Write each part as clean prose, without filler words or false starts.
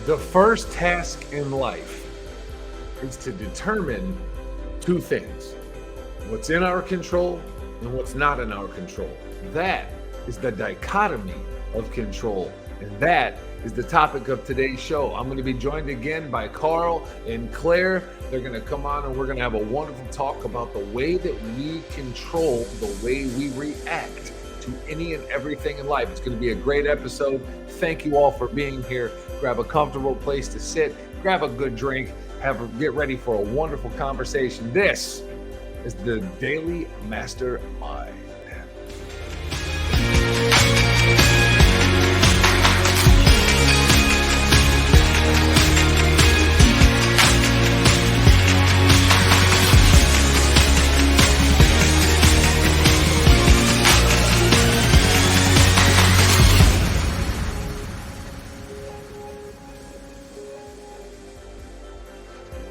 The first task in life is to determine two things: what's in our control and what's not in our control. That is the dichotomy of control. And that is the topic of today's show. I'm going to be joined again by Carl and Claire. They're going to come on and we're going to have a wonderful talk about the way that we control the way we react to any and everything in life. It's going to be a great episode. Thank you all for being here. Grab a comfortable place to sit, grab a good drink, get ready for a wonderful conversation. This is the Daily Mastermind.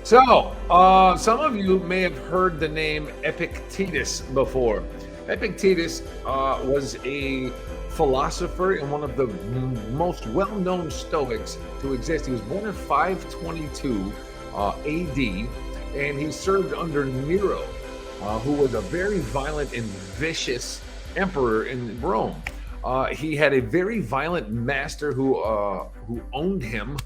So, some of you may have heard the name Epictetus before. Epictetus was a philosopher and one of the most well-known Stoics to exist. He was born in 522 AD, and he served under Nero, who was a very violent and vicious emperor in Rome. He had a very violent master who owned him.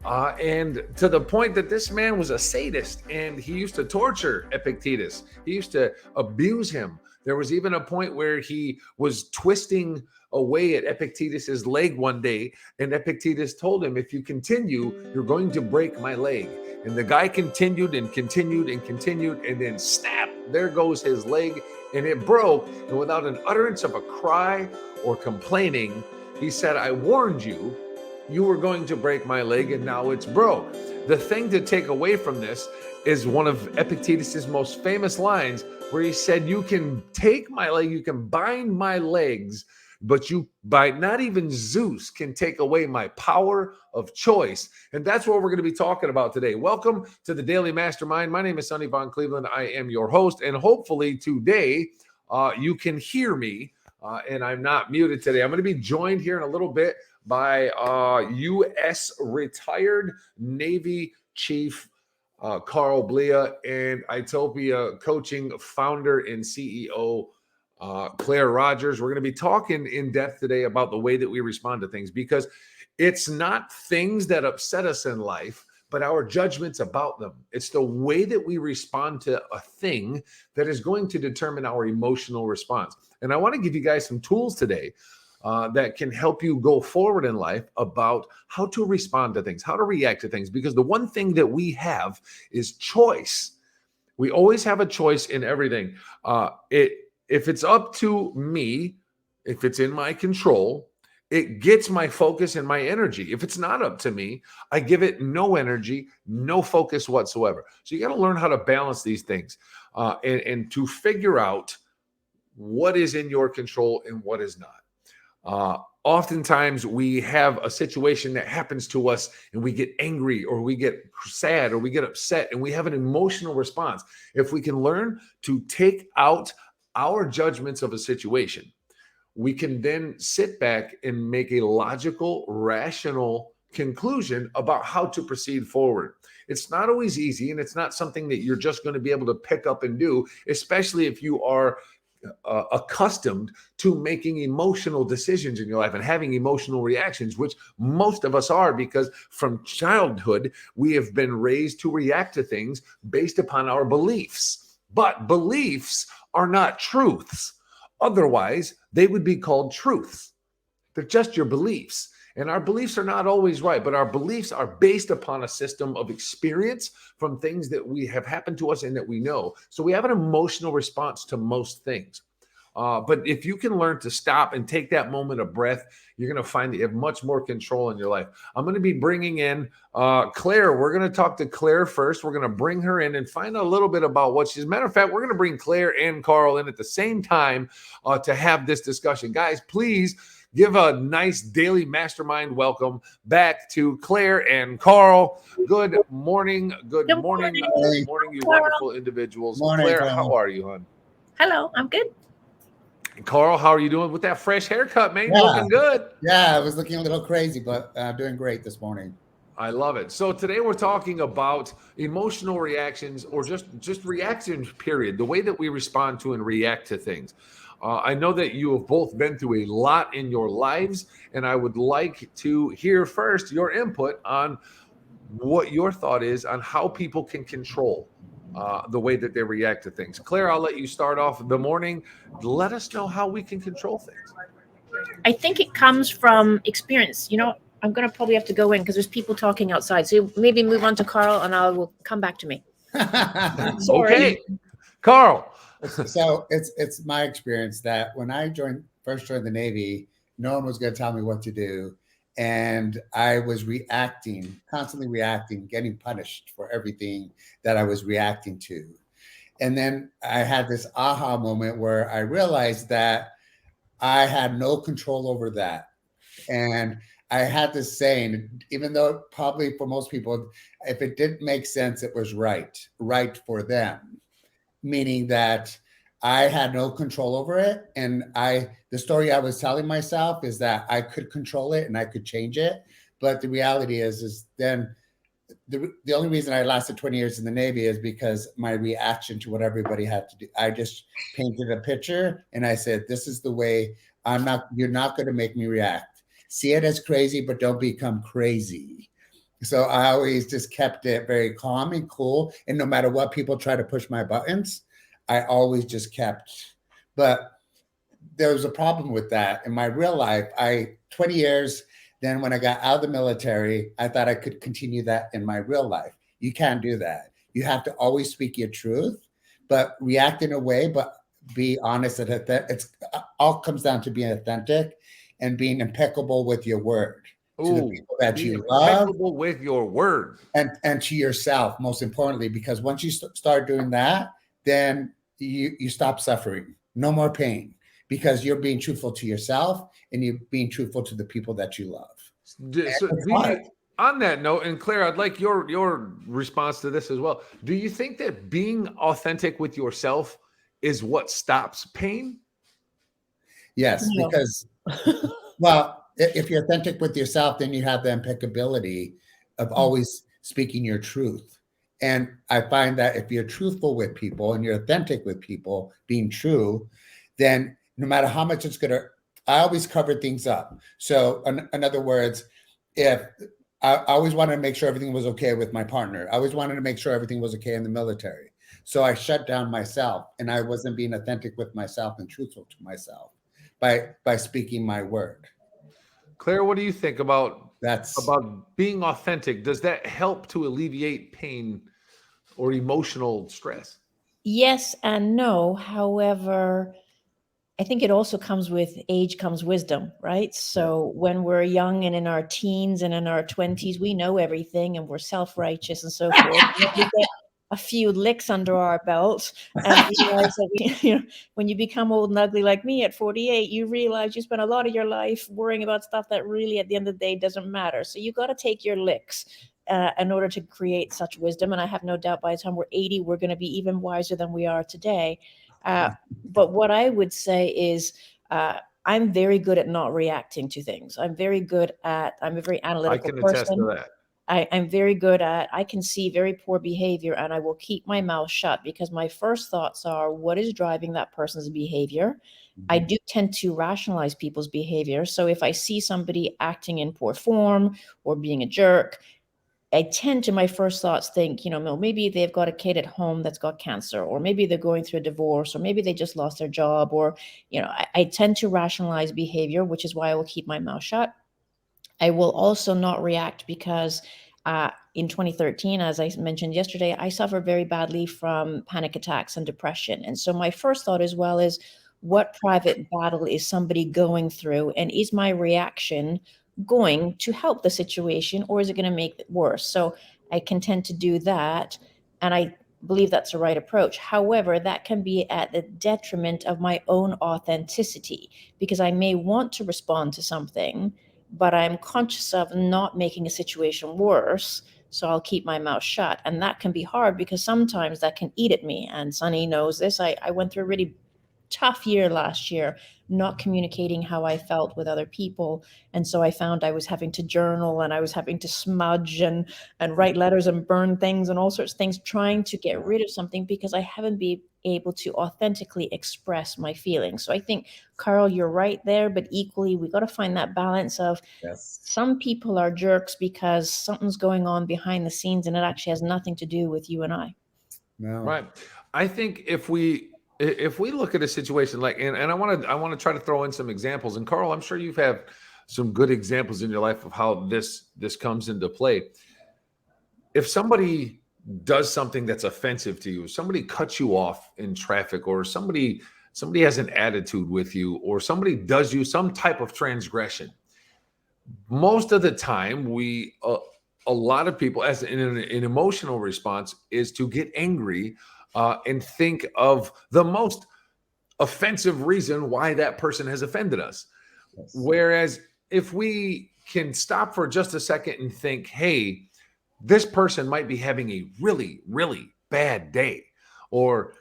And to the point that this man was a sadist, and he used to torture Epictetus. He used to abuse him. There was even a point where he was twisting away at Epictetus's leg one day, and Epictetus told him, if you continue, you're going to break my leg. And the guy continued and continued and continued, and then snap, there goes his leg, and it broke. And without an utterance of a cry or complaining, he said, I warned you. You were going to break my leg, and now it's broke. The thing to take away from this is one of Epictetus's most famous lines, where he said, you can take my leg, you can bind my legs, but not even Zeus can take away my power of choice. And that's what we're going to be talking about today. Welcome to the Daily Mastermind. My name is Sonny Von Cleveland. I am your host, and hopefully today you can hear me, and I'm not muted today. I'm going to be joined here in a little bit by U.S. retired Navy Chief Carl Blea and Itopia Coaching founder and CEO Claire Rogers. We're going to be talking in depth today about the way that we respond to things, because it's not things that upset us in life, but our judgments about them. It's the way that we respond to a thing that is going to determine our emotional response. And I want to give you guys some tools today that can help you go forward in life about how to respond to things, how to react to things. Because the one thing that we have is choice. We always have a choice in everything. If it's up to me, if it's in my control, it gets my focus and my energy. If it's not up to me, I give it no energy, no focus whatsoever. So you got to learn how to balance these things and to figure out what is in your control and what is not. Oftentimes we have a situation that happens to us and we get angry or we get sad or we get upset and we have an emotional response. If we can learn to take out our judgments of a situation, we can then sit back and make a logical, rational conclusion about how to proceed forward. It's not always easy, and it's not something that you're just going to be able to pick up and do, especially if you are accustomed to making emotional decisions in your life and having emotional reactions, which most of us are, because from childhood, we have been raised to react to things based upon our beliefs. But beliefs are not truths. Otherwise, they would be called truths. They're just your beliefs. And our beliefs are not always right, but our beliefs are based upon a system of experience from things that we have happened to us and that we know. So we have an emotional response to most things. But if you can learn to stop and take that moment of breath, you're going to find that you have much more control in your life. I'm going to be bringing in Claire. We're going to talk to Claire first. We're going to bring her in and find out a little bit about what she's. As a matter of fact, we're going to bring Claire and Carl in at the same time to have this discussion. Guys, please give a nice daily mastermind welcome back to Claire and Carl. Good morning. Good morning. Good morning, you wonderful individuals. Morning, Claire, Carl. how are you, hon? Hello, I'm good. Carl, how are you doing with that fresh haircut, man? Yeah. Looking good. Yeah, I was looking a little crazy, but doing great this morning. I love it. So today we're talking about emotional reactions, or just reactions, period. The way that we respond to and react to things. I know that you have both been through a lot in your lives, and I would like to hear first your input on what your thought is on how people can control the way that they react to things. Claire, I'll let you start off the morning. Let us know how we can control things. I think it comes from experience. I'm gonna probably have to go in because there's people talking outside. So maybe move on to Carl, and I will come back to me. Okay, Sorry. Carl. So it's my experience that when I first joined the Navy, no one was going to tell me what to do, and I was reacting, constantly reacting, getting punished for everything that I was reacting to. And then I had this aha moment where I realized that I had no control over that. And I had this saying, even though probably for most people, if it didn't make sense, it was right for them, meaning that I had no control over it. And the story I was telling myself is that I could control it and I could change it. But the reality is then the only reason I lasted 20 years in the Navy is because my reaction to what everybody had to do. I just painted a picture and I said, this is the way you're not going to make me react. See it as crazy, but don't become crazy. So I always just kept it very calm and cool. And no matter what people try to push my buttons, I always just kept, but there was a problem with that in my real life. 20 years, then when I got out of the military, I thought I could continue that in my real life. You can't do that. You have to always speak your truth, but react in a way, but be honest. It's all comes down to being authentic and being impeccable with your word to the people that you love. Impeccable with your word. And to yourself, most importantly, because once you start doing that, then you stop suffering. No more pain, because you're being truthful to yourself and you're being truthful to the people that you love. So, on that note, and Claire, I'd like your response to this as well. Do you think that being authentic with yourself is what stops pain? Yes, No. because, well, if you're authentic with yourself, then you have the impeccability of always speaking your truth. And I find that if you're truthful with people and you're authentic with people, being true, then no matter how much I always cover things up. So in other words, if I always wanted to make sure everything was okay with my partner, I always wanted to make sure everything was okay in the military. So I shut down myself and I wasn't being authentic with myself and truthful to myself by speaking my word. Claire, what do you think about That's being authentic? Does that help to alleviate pain or emotional stress? Yes and no. However, I think it also comes with age comes wisdom, right? So when we're young and in our teens and in our 20s, we know everything and we're self-righteous and so forth. And then we get a few licks under our belts and realize that when you become old and ugly like me at 48, you realize you spent a lot of your life worrying about stuff that really at the end of the day doesn't matter. So you got to take your licks in order to create such wisdom. And I have no doubt by the time we're 80, we're going to be even wiser than we are today. But what I would say is I'm very good at not reacting to things. I'm a very analytical can attest person. to that. I'm very good at, I can see very poor behavior and I will keep my mouth shut because my first thoughts are, what is driving that person's behavior? I do tend to rationalize people's behavior. So if I see somebody acting in poor form or being a jerk, I tend to, my first thoughts think, maybe they've got a kid at home that's got cancer, or maybe they're going through a divorce, or maybe they just lost their job, or, I tend to rationalize behavior, which is why I will keep my mouth shut. I will also not react because in 2013, as I mentioned yesterday, I suffered very badly from panic attacks and depression. And so my first thought as well is, what private battle is somebody going through? And is my reaction going to help the situation, or is it going to make it worse? So I can tend to do that. And I believe that's the right approach. However, that can be at the detriment of my own authenticity, because I may want to respond to something, but I'm conscious of not making a situation worse. So I'll keep my mouth shut. And that can be hard because sometimes that can eat at me. And Sunny knows this. I went through a really tough year last year, not communicating how I felt with other people. And so I found I was having to journal, and I was having to smudge and write letters and burn things and all sorts of things, trying to get rid of something because I haven't been able to authentically express my feelings. So I think, Carl, you're right there, but equally, we got to find that balance of, Yes. some people are jerks because something's going on behind the scenes and it actually has nothing to do with you and I. No. Right. I think if we look at a situation like, and I want to try to throw in some examples. And Carl, I'm sure you've had some good examples in your life of how this comes into play. If somebody does something that's offensive to you, somebody cuts you off in traffic, or somebody has an attitude with you, or somebody does you some type of transgression, most of the time a lot of people, as an emotional response, is to get angry and think of the most offensive reason why that person has offended us. Yes. Whereas if we can stop for just a second and think, hey, this person might be having a really, really bad day, or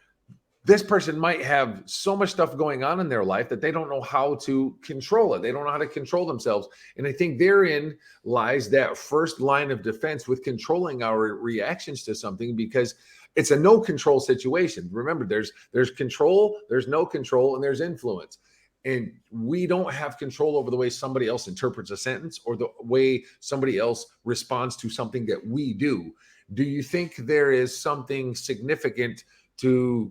this person might have so much stuff going on in their life that they don't know how to control it. They don't know how to control themselves. And I think therein lies that first line of defense with controlling our reactions to something, because it's a no control situation. Remember, there's control, there's no control, and there's influence. And we don't have control over the way somebody else interprets a sentence or the way somebody else responds to something that we do. Do you think there is something significant to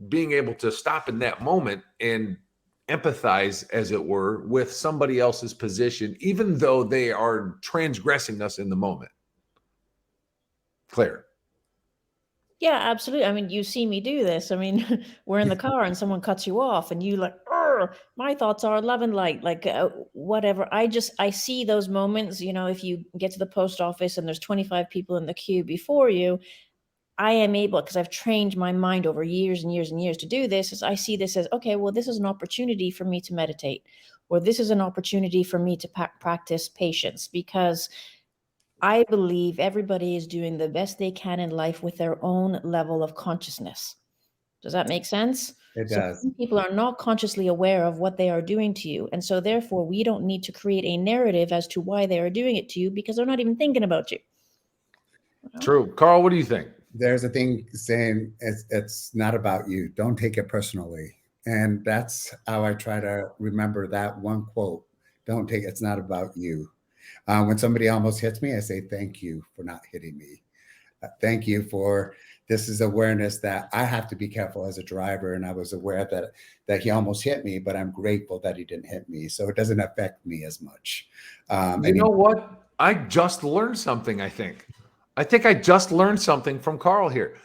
being able to stop in that moment and empathize, as it were, with somebody else's position, even though they are transgressing us in the moment? Claire. Yeah, absolutely. I mean, you see me do this. I mean, we're in the car and someone cuts you off and you like, my thoughts are love and light, like whatever. I see those moments, if you get to the post office and there's 25 people in the queue before you, I am able, because I've trained my mind over years and years and years to do this, is I see this as, okay, well, this is an opportunity for me to meditate, or this is an opportunity for me to practice patience, because I believe everybody is doing the best they can in life with their own level of consciousness. Does that make sense? It So does. some people are not consciously aware of what they are doing to you. And so therefore, we don't need to create a narrative as to why they are doing it to you, because they're not even thinking about you. True. Carl, what do you think? There's a thing saying it's not about you. Don't take it personally. And that's how I try to remember that one quote. Don't take it's not about you. When somebody almost hits me, I say, thank you for not hitting me. Thank you for, this is awareness that I have to be careful as a driver. And I was aware that he almost hit me, but I'm grateful that he didn't hit me. So it doesn't affect me as much. You know what? I just learned something, I think I just learned something from Carl here,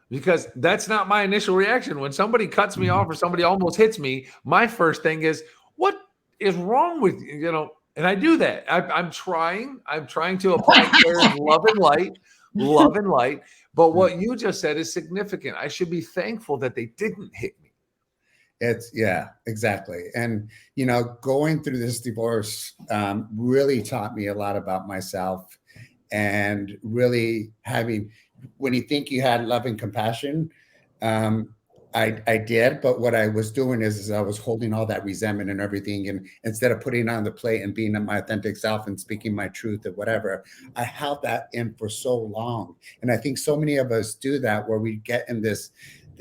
because that's not my initial reaction. When somebody cuts me off or somebody almost hits me, my first thing is, what is wrong with you? And I do that. I'm trying to apply Claire's love and light. But what you just said is significant. I should be thankful that they didn't hit me. Yeah, exactly. And, going through this divorce really taught me a lot about myself, and really having, when you think you had love and compassion, I did, but what I was doing is I was holding all that resentment and everything. And instead of putting it on the plate and being my authentic self and speaking my truth or whatever, I held that in for so long. And I think so many of us do that, where we get in this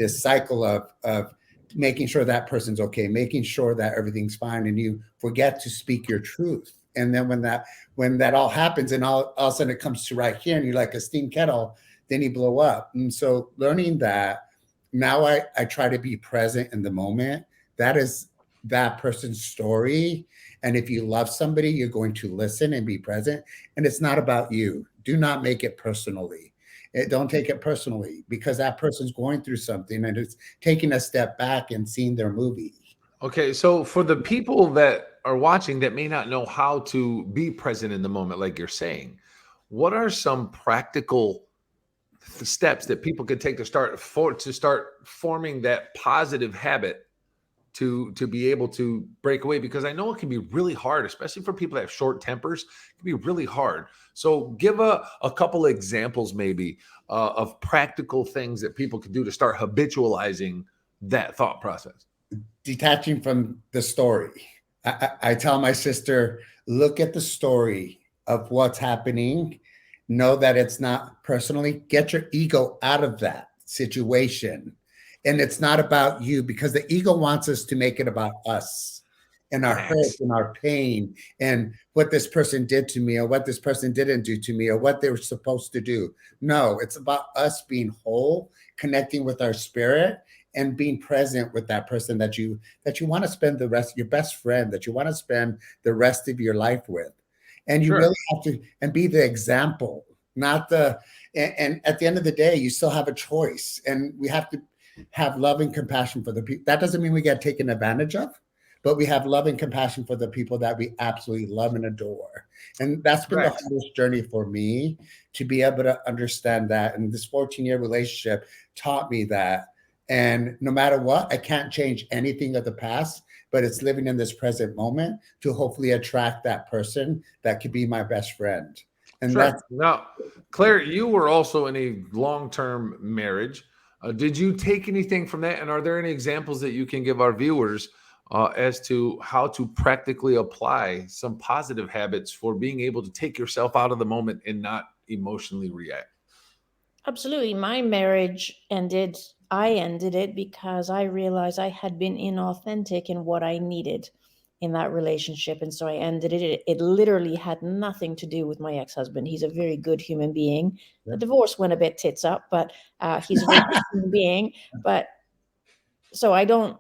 cycle of making sure that person's okay, making sure that everything's fine, and you forget to speak your truth. And then when that all happens, and all of a sudden it comes to right here, and you're like a steam kettle, then you blow up. And so learning that, now I try to be present in the moment. That is that person's story. And if you love somebody, you're going to listen and be present. And it's not about you. Do not make it personally. Don't take it personally, because that person's going through something and it's taking a step back and seeing their movie. Okay, so for the people that are watching that may not know how to be present in the moment, like you're saying, what are some practical steps that people could take to start forming that positive habit to be able to break away? Because I know it can be really hard, especially for people that have short tempers. It can be really hard. So give a couple of examples maybe of practical things that people could do to start habitualizing that thought process. detaching from the story. I tell my sister, look at the story of what's happening. Know that it's not personally. Get your ego out of that situation. And it's not about you, because the ego wants us to make it about us and our hurt Facts. and our pain and what this person did to me or what this person didn't do to me or what they were supposed to do. No, it's about us being whole, connecting with our spirit and being present with that person that you want to spend the rest, your best friend that you want to spend the rest of your life with. And you Sure. really have to and be the example, not the and at the end of the day, you still have a choice. And we have to have love and compassion for the people. That doesn't mean we get taken advantage of, but we have love and compassion for the people that we absolutely love and adore. And that's been the Facts. hardest journey for me, to be able to understand that. And this 14-year relationship taught me that. And no matter what, I can't change anything of the past, but it's living in this present moment to hopefully attract that person that could be my best friend. And Sure. that's Now, Claire, you were also in a long-term marriage. Did you take anything from that? And are there any examples that you can give our viewers as to how to practically apply some positive habits for being able to take yourself out of the moment and not emotionally react? Absolutely. My marriage ended. I ended it because I realized I had been inauthentic in what I needed in that relationship. And so I ended it. It literally had nothing to do with my ex-husband. He's a very good human being. The yeah. divorce went a bit tits up, but he's a very good human being. But so I don't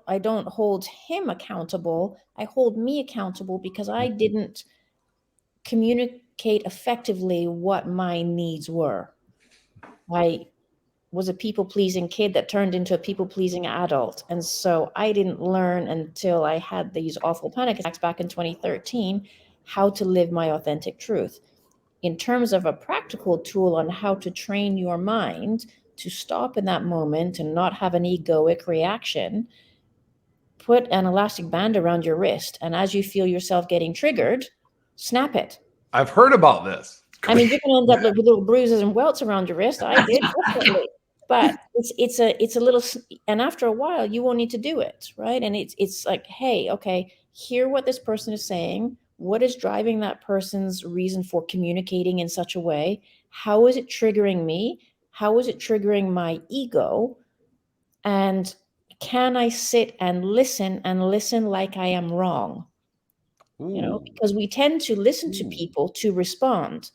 hold him accountable. I hold me accountable because I didn't communicate effectively what my needs were. I was a people pleasing kid that turned into a people pleasing adult. And so I didn't learn until I had these awful panic attacks back in 2013 how to live my authentic truth. In terms of a practical tool on how to train your mind to stop in that moment and not have an egoic reaction, put an elastic band around your wrist. And as you feel yourself getting triggered, snap it. I've heard about this. I mean, you're going to end up with little bruises and welts around your wrist. I did, definitely. But it's a little, and after a while, you won't need to do it, right? And it's like, hey, okay, hear what this person is saying. What is driving that person's reason for communicating in such a way? How is it triggering me? How is it triggering my ego? And can I sit and listen like I am wrong? Ooh, Because we tend to listen to people to respond.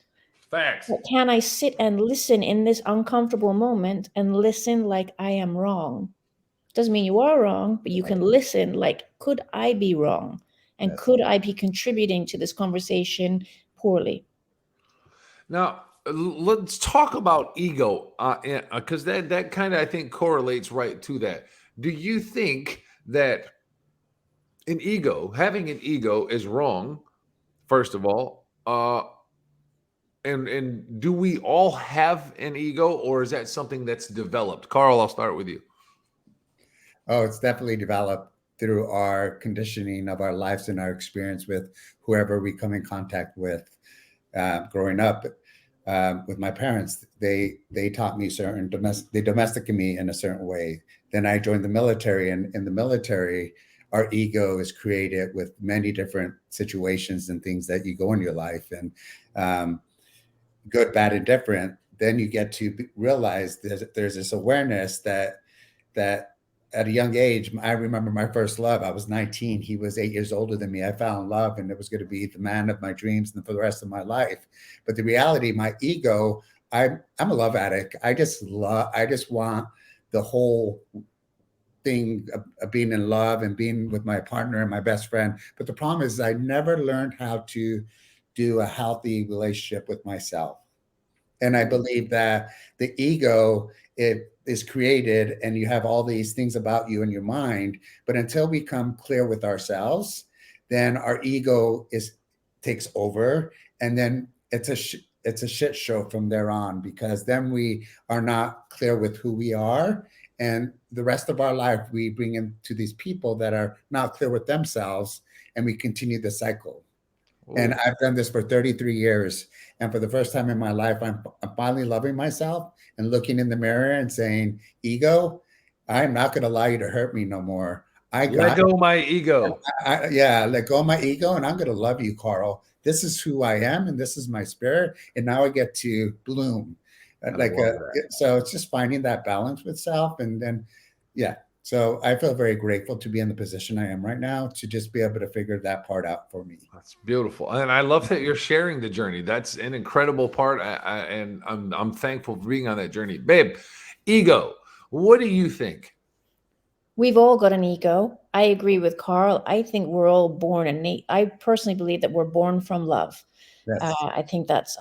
facts. But can I sit and listen in this uncomfortable moment and listen like I am wrong? Doesn't mean you are wrong, but you can listen like, could I be wrong? And Yes. could I be contributing to this conversation poorly? Now, let's talk about ego, because that kind of I think correlates right to that. Do you think that having an ego, is wrong? First of all, and do we all have an ego, or is that something that's developed? Carl, I'll start with you. Oh, it's definitely developed through our conditioning of our lives and our experience with whoever we come in contact with. Growing up with my parents, they taught me they domesticated me in a certain way. Then I joined the military, and in the military, our ego is created with many different situations and things that you go in your life, and good, bad, and different. Then you get to realize there's this awareness that at a young age, I remember my first love. I was 19. He was 8 years older than me. I fell in love, and it was going to be the man of my dreams and for the rest of my life. But the reality, my ego, I'm a love addict. I just want the whole thing of being in love and being with my partner and my best friend. But the problem is I never learned how to do a healthy relationship with myself. And I believe that the ego, it is created, and you have all these things about you in your mind. But until we come clear with ourselves, then our ego takes over, and then it's a shit show from there on, because then we are not clear with who we are, and the rest of our life we bring into these people that are not clear with themselves, and we continue the cycle. And Ooh. I've done this for 33 years. And for the first time in my life, I'm finally loving myself and looking in the mirror and saying, ego, I'm not going to allow you to hurt me no more. I Let got go my ego. yeah, let go of my ego, and I'm going to love you, Carl. This is who I am, and this is my spirit, and now I get to bloom. I love that. So it's just finding that balance with self, and then, yeah. So I feel very grateful to be in the position I am right now to just be able to figure that part out for me. That's beautiful, and I love that you're sharing the journey. That's an incredible part, and I'm thankful for being on that journey, babe. Ego. What do you think? We've all got an ego. I agree with Carl. I think we're all born innate. I personally believe that we're born from love. Yes. I think that's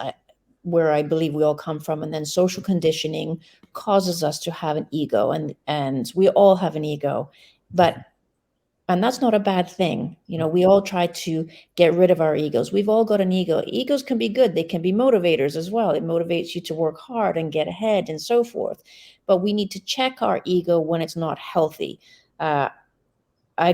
where I believe we all come from, and then social conditioning causes us to have an ego, and we all have an ego, but and that's not a bad thing. You know, we all try to get rid of our egos. We've all got an ego. Egos can be good. They can be motivators as well. It motivates you to work hard and get ahead and so forth. But we need to check our ego when it's not healthy. I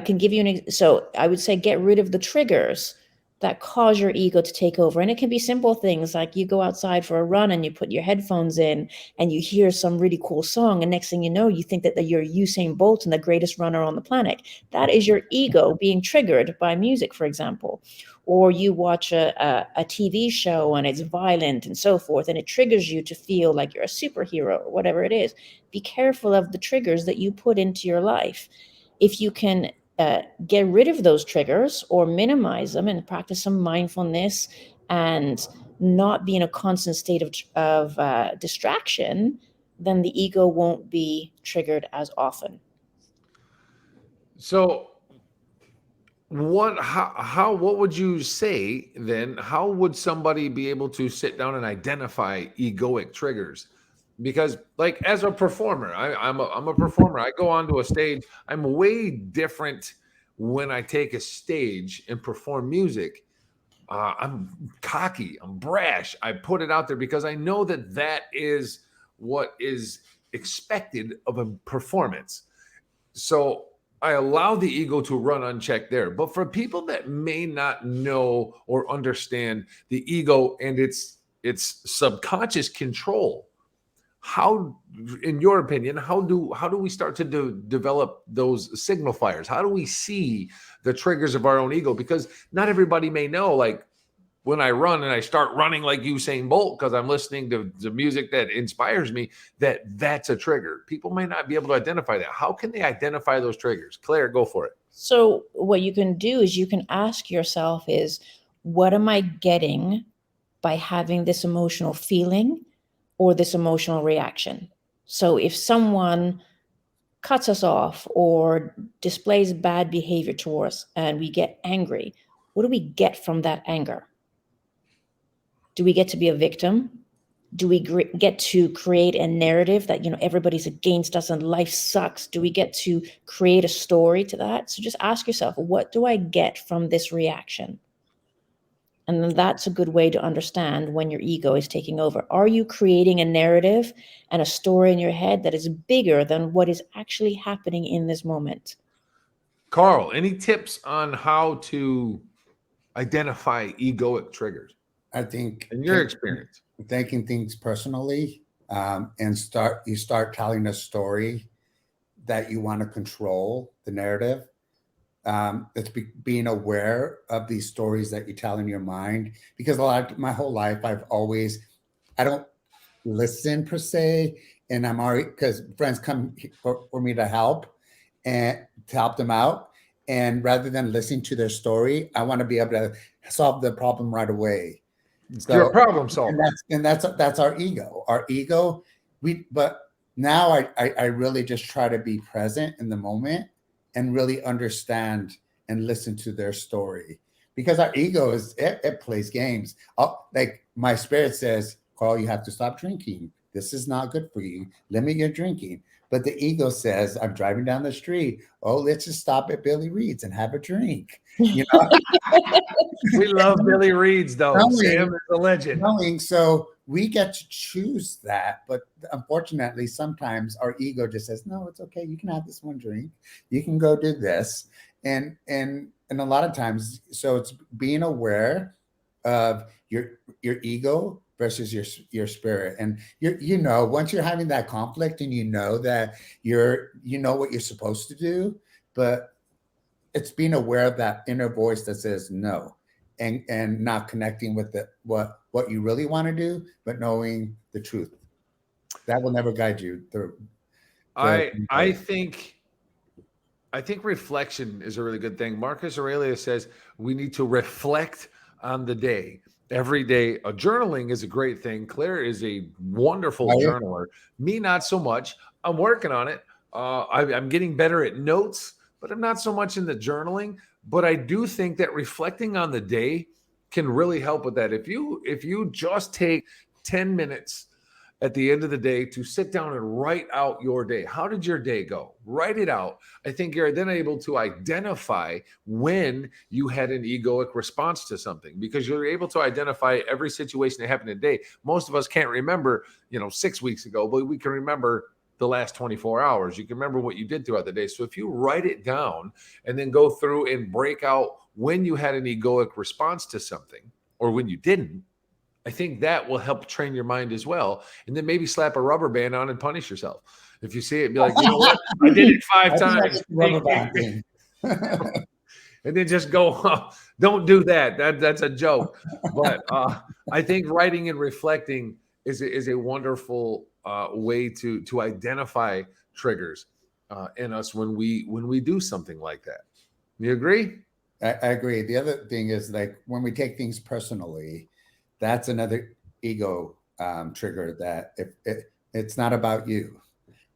can give you so I would say get rid of the triggers that cause your ego to take over. And it can be simple things like you go outside for a run and you put your headphones in and you hear some really cool song. And next thing you know, you think that you're Usain Bolt and the greatest runner on the planet. That is your ego being triggered by music, for example. Or you watch a TV show and it's violent and so forth, and it triggers you to feel like you're a superhero or whatever it is. Be careful of the triggers that you put into your life. If you can get rid of those triggers or minimize them and practice some mindfulness and not be in a constant state of distraction, then the ego won't be triggered as often. So, what would you say then? How would somebody be able to sit down and identify egoic triggers? Because, like, as a performer, I'm a performer. I go onto a stage. I'm way different when I take a stage and perform music. I'm cocky. I'm brash. I put it out there because I know that that is what is expected of a performance. So I allow the ego to run unchecked there. But for people that may not know or understand the ego and its subconscious control, how, in your opinion, how do we start to develop those signifiers? How do we see the triggers of our own ego? Because not everybody may know, like, when I run and I start running like Usain Bolt because I'm listening to the music that inspires me, that's a trigger. People may not be able to identify that. How can they identify those triggers? Claire, go for it. So what you can do is you can ask yourself is, what am I getting by having this emotional feeling or this emotional reaction? So if someone cuts us off or displays bad behavior towards us and we get angry, what do we get from that anger? Do we get to be a victim? Do we get to create a narrative that, everybody's against us and life sucks? Do we get to create a story to that? So just ask yourself, what do I get from this reaction? And then that's a good way to understand when your ego is taking over. Are you creating a narrative and a story in your head that is bigger than what is actually happening in this moment? Carl, any tips on how to identify egoic triggers I think in your experience? Taking things personally, and start telling a story that you want to control the narrative. It's being aware of these stories that you tell in your mind, because my whole life I don't listen per se, and I'm already, because friends come for me to help and to help them out, and rather than listening to their story, I want to be able to solve the problem right away. So, you're a problem solver, and that's our ego. Our ego. But now I really just try to be present in the moment and really understand and listen to their story, because our ego it plays games. Like my spirit says, Carl, you have to stop drinking. This is not good for you. Limit your drinking. But the ego says, I'm driving down the street. Oh, let's just stop at Billy Reed's and have a drink. You know, we love Billy Reed's, though. Sam is a legend. So we get to choose that, but unfortunately, sometimes our ego just says, "No, it's okay. You can have this one drink. You can go do this," and a lot of times, so it's being aware of your ego versus your spirit, and once you're having that conflict, and that you know what you're supposed to do, but it's being aware of that inner voice that says no, and not connecting with what you really want to do, but knowing the truth. That will never guide you. I think reflection is a really good thing. Marcus Aurelius says we need to reflect on the day. Every day, journaling is a great thing. Claire is a wonderful Oh, yeah. journaler. Me, not so much. I'm working on it. I'm getting better at notes, but I'm not so much in the journaling. But I do think that reflecting on the day can really help with that. If you just take 10 minutes at the end of the day to sit down and write out your day. How did your day go? Write it out. I think you're then able to identify when you had an egoic response to something, because you're able to identify every situation that happened in a day. Most of us can't remember, 6 weeks ago, but we can remember the last 24 hours. You can remember what you did throughout the day. So if you write it down and then go through and break out when you had an egoic response to something or when you didn't, I think that will help train your mind as well. And then maybe slap a rubber band on and punish yourself. If you see it, be like, you know what? I did it 5 I think times. that's the rubber band thing. And then just go, oh, don't do that. That's a joke. But I think writing and reflecting is a wonderful way to identify triggers in us when we do something like that. You agree? I agree. The other thing is, like, when we take things personally, that's another ego trigger, that if it's not about you,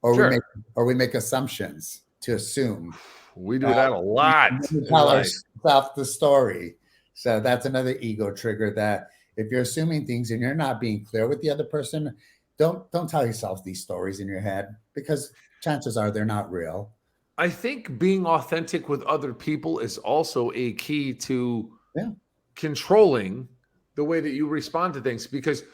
or Sure. we make assumptions to assume. We do that a lot. We tell ourselves the story. So that's another ego trigger, that if you're assuming things and you're not being clear with the other person, don't tell yourself these stories in your head, because chances are they're not real. I think being authentic with other people is also a key to controlling the way that you respond to things, because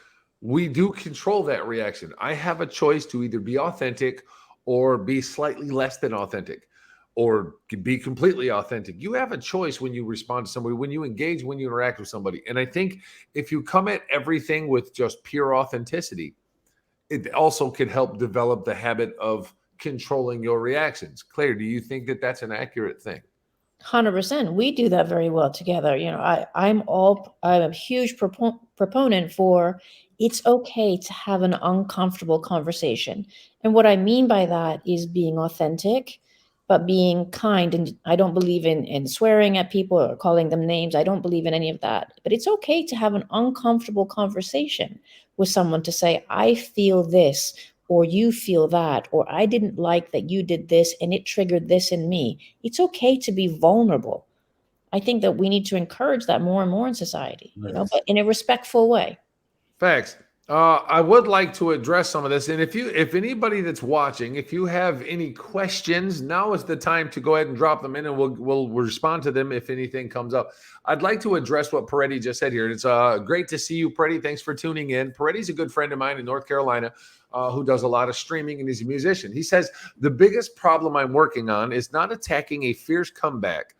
we do control that reaction. I have a choice to either be authentic or be slightly less than authentic, or be completely authentic. You have a choice when you respond to somebody, when you engage, when you interact with somebody. And I think if you come at everything with just pure authenticity, it also can help develop the habit of controlling your reactions. Claire, do you think that that's an accurate thing? 100%. We do that very well together. I'm a huge proponent for, it's okay to have an uncomfortable conversation. And what I mean by that is being authentic, but being kind. And I don't believe in swearing at people or calling them names. I don't believe in any of that. But it's okay to have an uncomfortable conversation with someone, to say, I feel this, or you feel that, or I didn't like that you did this and it triggered this in me. It's okay to be vulnerable. I think that we need to encourage that more and more in society, but in a respectful way. Facts. I would like to address some of this. And if anybody that's watching, if you have any questions, now is the time to go ahead and drop them in, and we'll respond to them if anything comes up. I'd like to address what Peretti just said here. It's great to see you, Peretti. Thanks for tuning in. Peretti's a good friend of mine in North Carolina who does a lot of streaming, and he's a musician. He says, the biggest problem I'm working on is not attacking a fierce comeback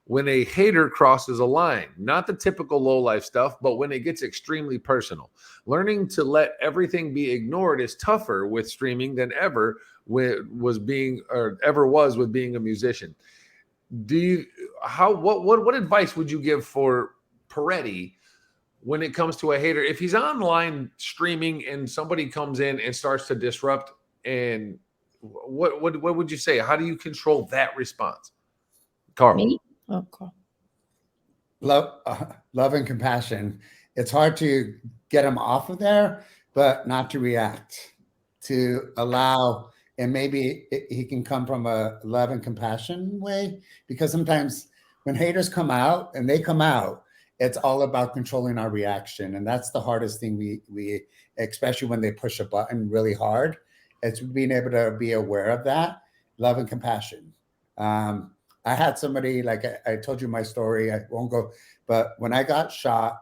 when a hater crosses a line, not the typical low-life stuff, but when it gets extremely personal. Learning to let everything be ignored is tougher with streaming than ever was with being a musician. What advice would you give for Peretti when it comes to a hater? If he's online streaming and somebody comes in and starts to disrupt, and what would you say? How do you control that response? Carl. Me? Okay. Love and compassion. It's hard to get him off of there, but not to react, to allow, and maybe he can come from a love and compassion way, because sometimes when haters come out, it's all about controlling our reaction. And that's the hardest thing we especially when they push a button really hard. It's being able to be aware of that, love and compassion. I had somebody, like I told you my story, I won't go, but when I got shot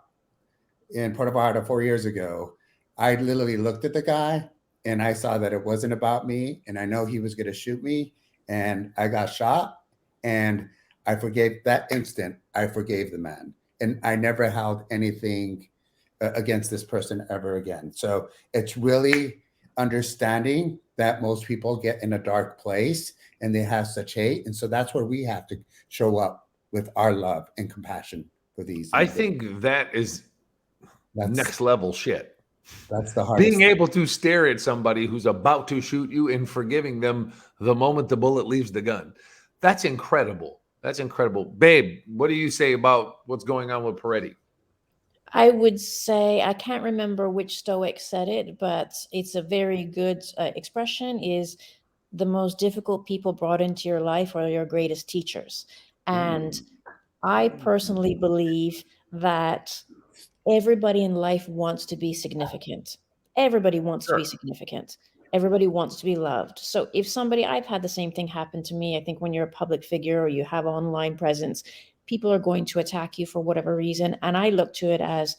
in Puerto Vallarta 4 years ago, I literally looked at the guy and I saw that it wasn't about me, and I know he was going to shoot me, and I got shot, and I forgave that instant. I forgave the man, and I never held anything against this person ever again. So it's really understanding that most people get in a dark place and they have such hate. And so that's where we have to show up with our love and compassion for these I individuals. think that is That's next level shit. that's the hardest Being thing. able to stare at somebody who's about to shoot you and forgiving them the moment the bullet leaves the gun. That's incredible. That's incredible. Babe, what do you say about what's going on with Peretti? I would say, I can't remember which Stoic said it, but it's a very good expression, is the most difficult people brought into your life are your greatest teachers. And I personally believe that everybody in life wants to be significant. Everybody wants to be Sure. significant. Everybody wants to be loved. So if somebody, I've had the same thing happen to me. I think when you're a public figure or you have online presence, people are going to attack you for whatever reason. And I look to it as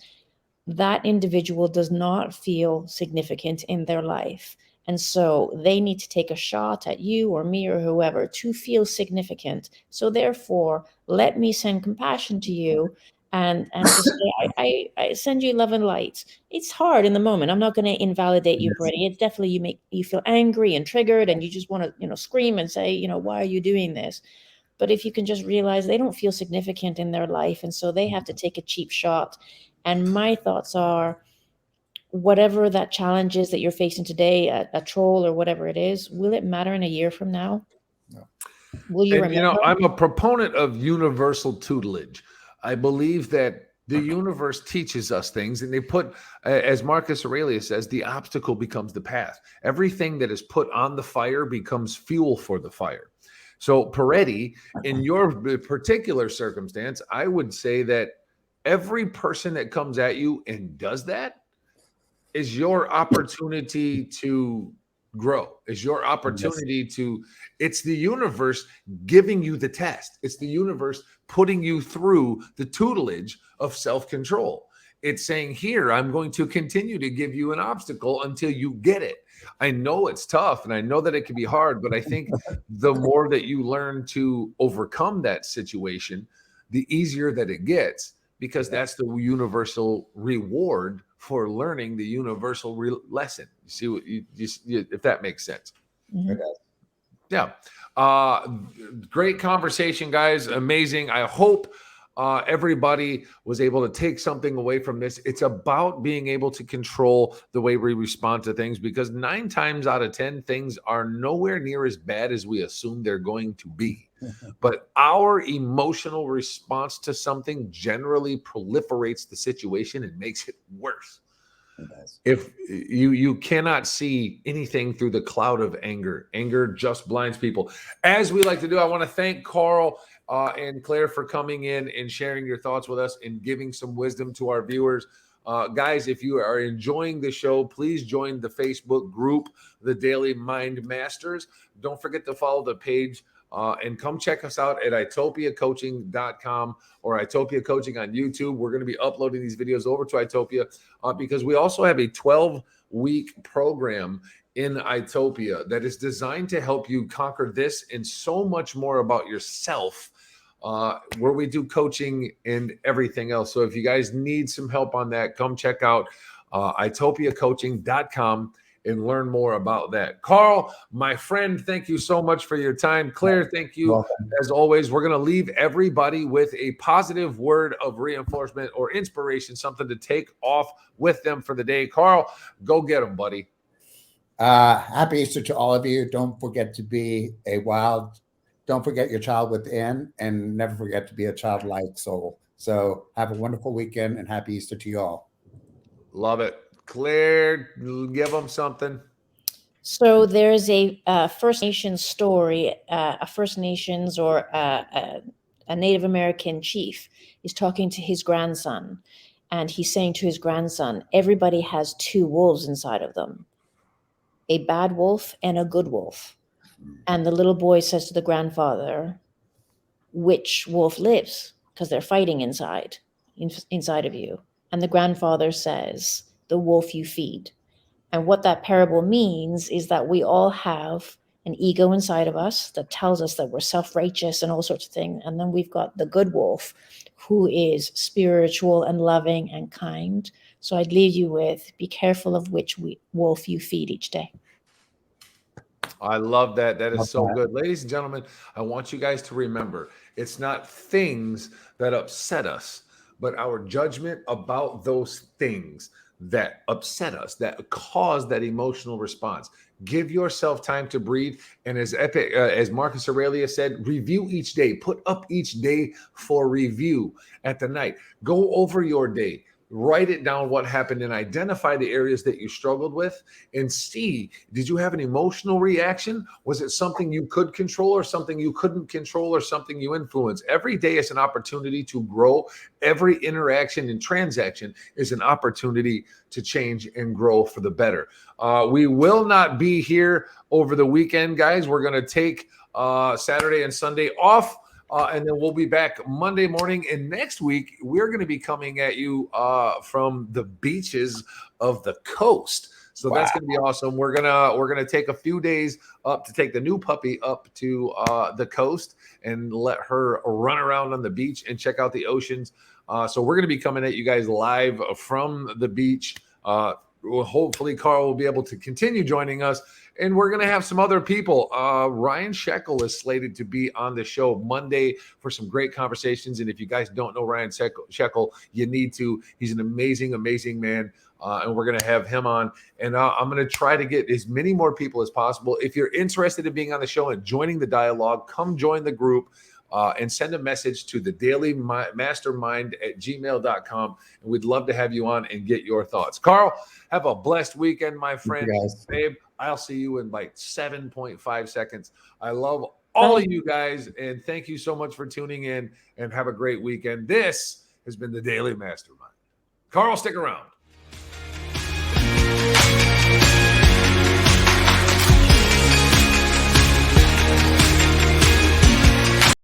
that individual does not feel significant in their life. And so they need to take a shot at you or me or whoever to feel significant. So therefore, let me send compassion to you and to say, I send you love and light. It's hard in the moment. I'm not going to invalidate you, Yes. Brady. It's definitely, you make you feel angry and triggered and you just want to, scream and say, why are you doing this? But if you can just realize they don't feel significant in their life, and so they have to take a cheap shot. And my thoughts are, whatever that challenge is that you're facing today, a troll or whatever it is, will it matter in a year from now? No. Will you And remember? I'm a proponent of universal tutelage. I believe that the universe teaches us things, and they put, as Marcus Aurelius says, the obstacle becomes the path. Everything that is put on the fire becomes fuel for the fire. So, Peretti, in your particular circumstance, I would say that every person that comes at you and does that is your opportunity to grow, is your Yes. opportunity to, it's the universe giving you the test. It's the universe putting you through the tutelage of self-control. It's saying, here, I'm going to continue to give you an obstacle until you get it. I know it's tough and I know that it can be hard, but I think the more that you learn to overcome that situation, the easier that it gets, because that's the universal reward for learning the universal lesson. You see what if that makes sense? Mhm. It does. Yeah. Great conversation, guys. Amazing. I hope everybody was able to take something away from this. It's about being able to control the way we respond to things, because 9 times out of 10, things are nowhere near as bad as we assume they're going to be. But our emotional response to something generally proliferates the situation and makes it worse. It does. If you cannot see anything through the cloud of anger just blinds people. As we like to do, I want to thank Carl and Claire for coming in and sharing your thoughts with us and giving some wisdom to our viewers. Guys, if you are enjoying the show, please join the Facebook group, The Daily Mind Masters. Don't forget to follow the page and come check us out at itopiacoaching.com or Itopia Coaching on YouTube. We're going to be uploading these videos over to Itopia because we also have a 12-week program in Itopia that is designed to help you conquer this and so much more about yourself, where we do coaching and everything else. So if you guys need some help on that, come check out itopiacoaching.com and learn more about that. Carl, my friend, thank you so much for your time. Claire, thank you. Welcome. As always, we're going to leave everybody with a positive word of reinforcement or inspiration, something to take off with them for the day. Carl, go get them, buddy. Happy Easter to all of you. Don't forget to be don't forget your child within, and never forget to be a childlike soul. So have a wonderful weekend and happy Easter to you all. Love it. Claire, give them something. So there's a First Nations story, a First Nations or a Native American chief is talking to his grandson, and he's saying to his grandson, everybody has 2 wolves inside of them, a bad wolf and a good wolf. And the little boy says to the grandfather, which wolf lives? Because they're fighting inside of you. And the grandfather says, the wolf you feed. And what that parable means is that we all have an ego inside of us that tells us that we're self-righteous and all sorts of things. And then we've got the good wolf, who is spiritual and loving and kind. So I'd leave you with, be careful of which wolf you feed each day. I love that. That is Love so that. good. Ladies and gentlemen, I want you guys to remember it's not things that upset us, but our judgment about those things that upset us, that cause that emotional response. Give yourself time to breathe. And as Marcus Aurelius said, review each day, put up each day for review at the night. Go over your day. Write it down what happened and identify the areas that you struggled with and see, did you have an emotional reaction? Was it something you could control or something you couldn't control or something you influence? Every day is an opportunity to grow. Every interaction and transaction is an opportunity to change and grow for the better. We will not be here over the weekend, guys. We're going to take Saturday and Sunday off. And then we'll be back Monday morning. And next week, we're going to be coming at you from the beaches of the coast. So that's going to be awesome. We're gonna take a few days up to take the new puppy up to the coast and let her run around on the beach and check out the oceans. So we're going to be coming at you guys live from the beach. Hopefully, Carl will be able to continue joining us. And we're going to have some other people. Ryan Shekel is slated to be on the show Monday for some great conversations. And if you guys don't know Ryan Shekel, you need to. He's an amazing, amazing man. And we're going to have him on. And I'm going to try to get as many more people as possible. If you're interested in being on the show and joining the dialogue, come join the group. And send a message to thedailymastermind@gmail.com. And we'd love to have you on and get your thoughts. Carl, have a blessed weekend, my friend. Babe, I'll see you in like 7.5 seconds. I love all of you guys. And thank you so much for tuning in and have a great weekend. This has been the Daily Mastermind. Carl, stick around.